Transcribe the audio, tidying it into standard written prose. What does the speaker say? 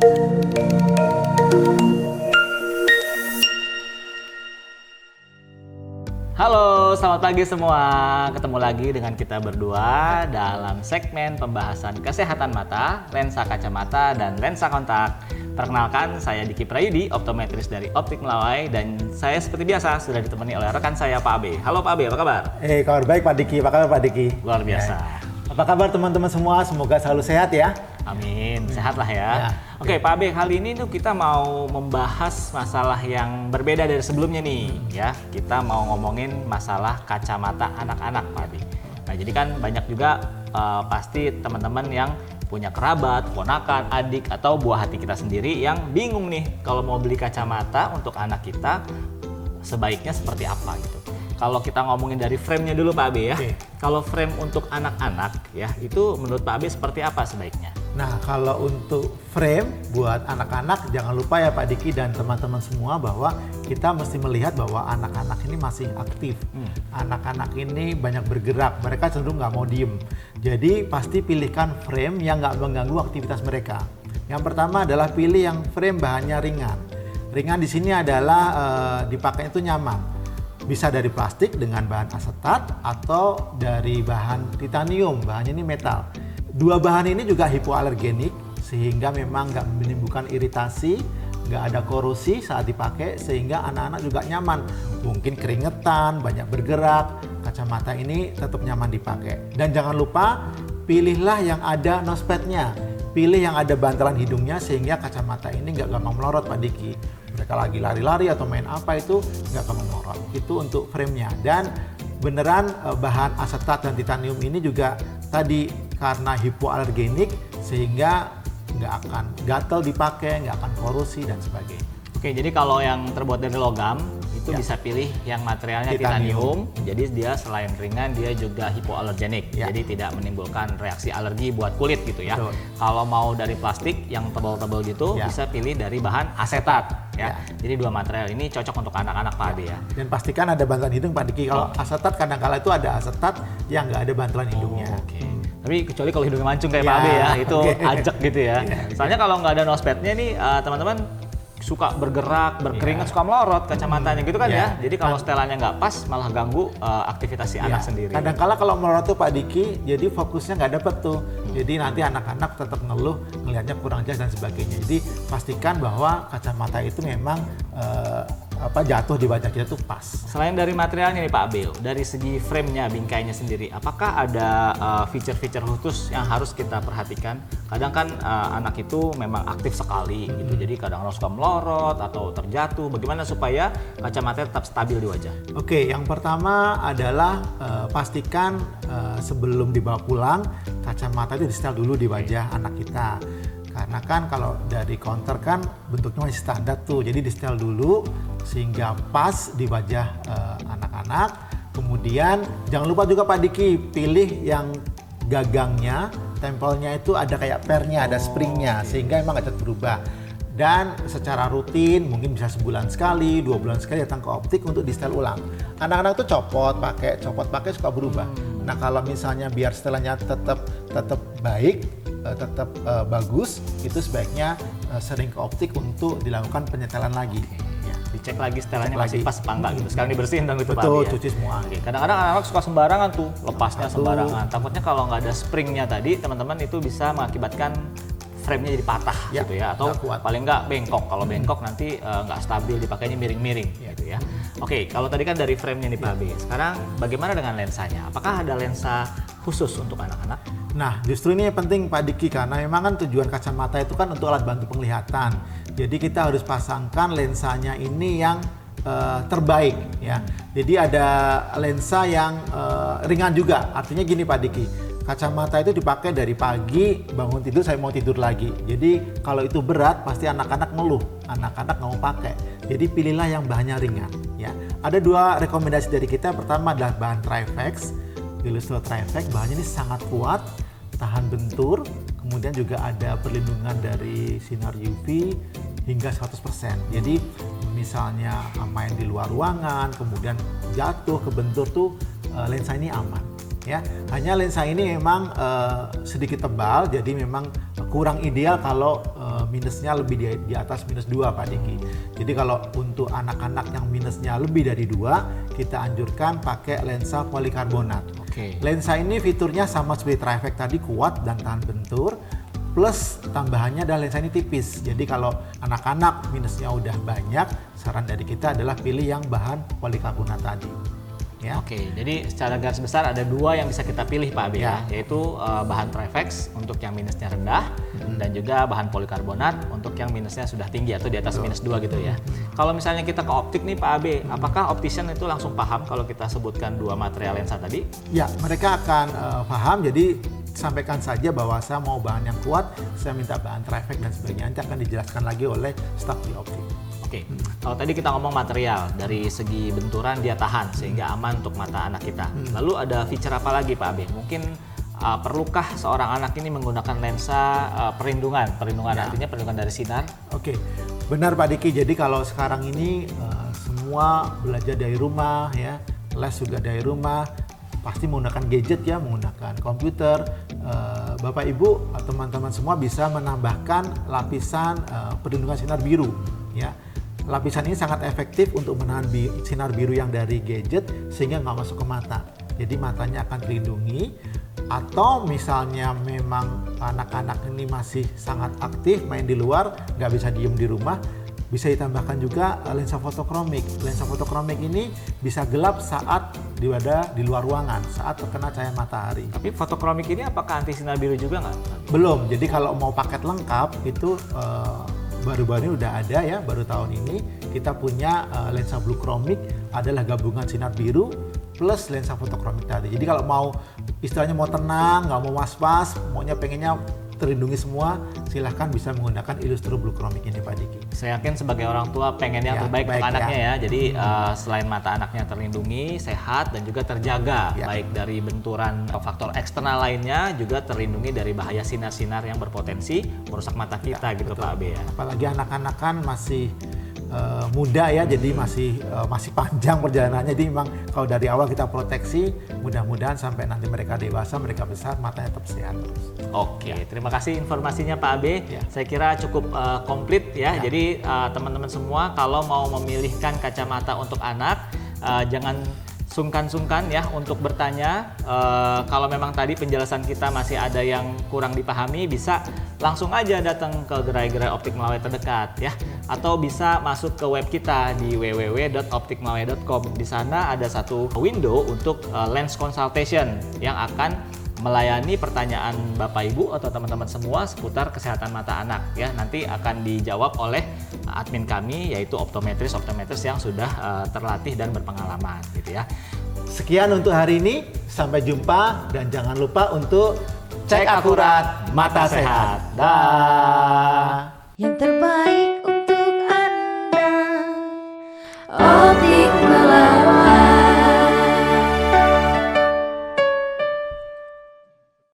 Halo, selamat pagi semua. Ketemu lagi dengan kita berdua dalam segmen pembahasan kesehatan mata, lensa kacamata, dan lensa kontak. Perkenalkan, saya Diki Prayudi, optometris dari Optik Melawai, dan saya seperti biasa sudah ditemani oleh rekan saya Pak Abe. Halo Pak Abe, apa kabar? Kabar baik Pak Diki, apa kabar Pak Diki? Luar biasa. Apa kabar teman-teman semua? Semoga selalu sehat ya. Amin, sehat lah ya. Oke Pak Abe, kali ini tuh kita mau membahas masalah yang berbeda dari sebelumnya nih ya. Kita mau ngomongin masalah kacamata anak-anak Pak Abe. Nah jadi kan banyak juga pasti teman-teman yang punya kerabat, ponakan, adik, atau buah hati kita sendiri yang bingung nih kalau mau beli kacamata untuk anak kita sebaiknya seperti apa gitu. Kalau kita ngomongin dari frame-nya dulu Pak Abe ya. Kalau frame untuk anak-anak ya, itu menurut Pak Abe seperti apa sebaiknya? Nah, kalau untuk frame buat anak-anak, jangan lupa ya Pak Diki dan teman-teman semua bahwa kita mesti melihat bahwa anak-anak ini masih aktif. Anak-anak ini banyak bergerak, mereka cenderung nggak mau diem. Jadi pasti pilihkan frame yang nggak mengganggu aktivitas mereka. Yang pertama adalah pilih yang frame bahannya ringan. Ringan di sini adalah dipakai itu nyaman. Bisa dari plastik dengan bahan asetat atau dari bahan titanium, bahannya ini metal. Dua bahan ini juga hipoalergenik sehingga memang nggak menimbulkan iritasi, nggak ada korosi saat dipakai sehingga anak-anak juga nyaman. Mungkin keringetan, banyak bergerak, kacamata ini tetap nyaman dipakai. Dan jangan lupa pilihlah yang ada nosepadnya. Pilih yang ada bantalan hidungnya sehingga kacamata ini nggak gampang melorot Pak Diki. Mereka lagi lari-lari atau main apa itu nggak gampang melorot. Itu untuk frame-nya. Dan beneran bahan asetat dan titanium ini juga tadi karena hipoalergenik sehingga nggak akan gatal dipakai, nggak akan korosi dan sebagainya. Oke, jadi kalau yang terbuat dari logam itu bisa pilih yang materialnya titanium. Jadi dia selain ringan dia juga hipoalergenik. Jadi tidak menimbulkan reaksi alergi buat kulit gitu ya. Betul. Kalau mau dari plastik yang tebal-tebal gitu bisa pilih dari bahan asetat ya. Jadi dua material ini cocok untuk anak-anak Pak Ade ya. Dan pastikan ada bantalan hidung Pak Diki. Kalau asetat kadang-kala itu ada asetat yang nggak ada bantalan hidungnya. Tapi kecuali kalau hidungnya mancung kayak Pak Ade ya, itu ajak gitu ya. Soalnya kalau nggak ada nosepadnya nih teman-teman suka bergerak, berkeringat, suka melorot kacamatanya gitu kan ya. Jadi kalau setelannya nggak pas malah ganggu aktivitas si anak sendiri. Kadang-kala kalau melorot tuh Pak Diki, jadi fokusnya nggak dapet tuh. Jadi nanti anak-anak tetap ngeluh, ngelihatnya kurang jelas dan sebagainya. Jadi pastikan bahwa kacamata itu memang jatuh di wajah kita tuh pas. Selain dari materialnya nih Pak Abel, dari segi frame-nya, bingkainya sendiri, apakah ada feature-feature khusus yang harus kita perhatikan? Kadang kan anak itu memang aktif sekali gitu, jadi kadang-kadang suka melorot atau terjatuh. Bagaimana supaya kacamata tetap stabil di wajah? Oke, yang pertama adalah pastikan sebelum dibawa pulang, kacamata itu di-setel dulu di wajah anak kita. Karena kan kalau dari counter kan bentuknya masih standar tuh, jadi di-setel dulu sehingga pas di wajah anak-anak. Kemudian jangan lupa juga Pak Diki pilih yang gagangnya, tempelnya itu ada kayak pernya, ada springnya, sehingga emang nggak cepat berubah. Dan secara rutin, mungkin bisa sebulan sekali, 2 bulan sekali datang ke optik untuk di-setel ulang. Anak-anak tuh copot pakai suka berubah. Nah kalau misalnya biar setelannya tetap baik, tetap bagus, itu sebaiknya sering ke optik untuk dilakukan penyetelan lagi. Dicek lagi setelannya masih pas apa enggak gitu. Sekarang dibersihin dong gitu Pak. Betul, cuci semua. Kadang-kadang anak-anak suka sembarangan tuh, lepasnya sembarangan. Takutnya kalau nggak ada springnya tadi, teman-teman itu bisa mengakibatkan frame-nya jadi patah gitu ya, atau paling nggak bengkok. Kalau bengkok nanti nggak stabil, dipakainya miring-miring gitu ya. Oke, kalau tadi kan dari frame-nya nih Pak B. Sekarang bagaimana dengan lensanya? Apakah ada lensa khusus untuk anak-anak? Nah, justru ini yang penting Pak Diki, karena memang kan tujuan kacamata itu kan untuk alat bantu penglihatan. Jadi kita harus pasangkan lensanya ini yang terbaik ya. Jadi ada lensa yang ringan juga. Artinya gini Pak Diki, kacamata itu dipakai dari pagi, bangun tidur saya mau tidur lagi. Jadi kalau itu berat pasti anak-anak ngeluh, anak-anak nggak mau pakai. Jadi pilihlah yang bahannya ringan ya. Ada 2 rekomendasi dari kita. Pertama adalah bahan Trifex, Illusto Trifex. Bahannya ini sangat kuat, tahan bentur, kemudian juga ada perlindungan dari sinar UV hingga 100%. Jadi misalnya main di luar ruangan, kemudian jatuh, kebentur tuh lensa ini aman. Ya, hanya lensa ini memang sedikit tebal, jadi memang kurang ideal kalau minusnya lebih di atas -2 Pak Diki. Jadi kalau untuk anak-anak yang minusnya lebih dari 2, kita anjurkan pakai lensa polikarbonat. Lensa ini fiturnya sama seperti Trifect tadi, kuat dan tahan bentur. Plus tambahannya adalah lensa ini tipis. Jadi kalau anak-anak minusnya udah banyak, saran dari kita adalah pilih yang bahan polikarbonat tadi. Ya. Jadi secara garis besar ada 2 yang bisa kita pilih Pak Abe ya, yaitu bahan Trifex untuk yang minusnya rendah dan juga bahan polikarbonat untuk yang minusnya sudah tinggi atau di atas -2 gitu ya. Kalau misalnya kita ke optik nih Pak Abe, apakah optician itu langsung paham kalau kita sebutkan 2 material lensa tadi? Ya, mereka akan paham. Jadi sampaikan saja bahwa saya mau bahan yang kuat, saya minta bahan Trifect dan sebagainya. Nanti akan dijelaskan lagi oleh staf di optik. Kalau tadi kita ngomong material, dari segi benturan dia tahan sehingga aman untuk mata anak kita. Lalu ada feature apa lagi Pak Abe? Mungkin perlukah seorang anak ini menggunakan lensa perlindungan artinya perlindungan dari sinar? Benar Pak Diki. Jadi kalau sekarang ini semua belajar dari rumah ya, les juga dari rumah, pasti menggunakan gadget ya, menggunakan komputer. Bapak Ibu, teman-teman semua bisa menambahkan lapisan perlindungan sinar biru ya. Lapisan ini sangat efektif untuk menahan sinar biru yang dari gadget sehingga nggak masuk ke mata. Jadi matanya akan terlindungi. Atau misalnya memang anak-anak ini masih sangat aktif main di luar, nggak bisa diem di rumah, bisa ditambahkan juga lensa fotokromik. Lensa fotokromik ini bisa gelap saat di luar ruangan, saat terkena cahaya matahari. Tapi fotokromik ini apakah anti sinar biru juga nggak? Belum. Jadi kalau mau paket lengkap itu baru-baru ini udah ada ya, baru tahun ini kita punya lensa blue chromik, adalah gabungan sinar biru plus lensa fotokromik tadi. Jadi kalau mau istilahnya mau tenang, nggak mau was-was, maunya pengennya terlindungi semua, silahkan bisa menggunakan Illustro Blue Chromik ini Pak Diki. Saya yakin sebagai orang tua pengen yang terbaik untuk anaknya ya. Jadi selain mata anaknya terlindungi, sehat dan juga terjaga, baik dari benturan faktor eksternal lainnya, juga terlindungi dari bahaya sinar-sinar yang berpotensi merusak mata kita gitu Pak Abe ya. Apalagi anak-anak kan masih muda ya, jadi masih panjang perjalanannya. Jadi memang kalau dari awal kita proteksi, mudah-mudahan sampai nanti mereka dewasa, mereka besar, matanya tetap sehat terus. Terima kasih informasinya Pak Abe. Saya kira cukup komplit ya. Jadi teman-teman semua kalau mau memilihkan kacamata untuk anak, jangan sungkan-sungkan ya untuk bertanya. Kalau memang tadi penjelasan kita masih ada yang kurang dipahami, bisa langsung aja datang ke gerai-gerai optik Melawai terdekat ya, atau bisa masuk ke web kita di www.optikmelawai.com. Di sana ada satu window untuk lens consultation yang akan melayani pertanyaan Bapak Ibu atau teman-teman semua seputar kesehatan mata anak ya. Nanti akan dijawab oleh admin kami, yaitu optometris yang sudah terlatih dan berpengalaman gitu ya. Sekian untuk hari ini, sampai jumpa dan jangan lupa untuk cek akurat mata sehat. Dah. Yang terbaik untuk Anda. Optik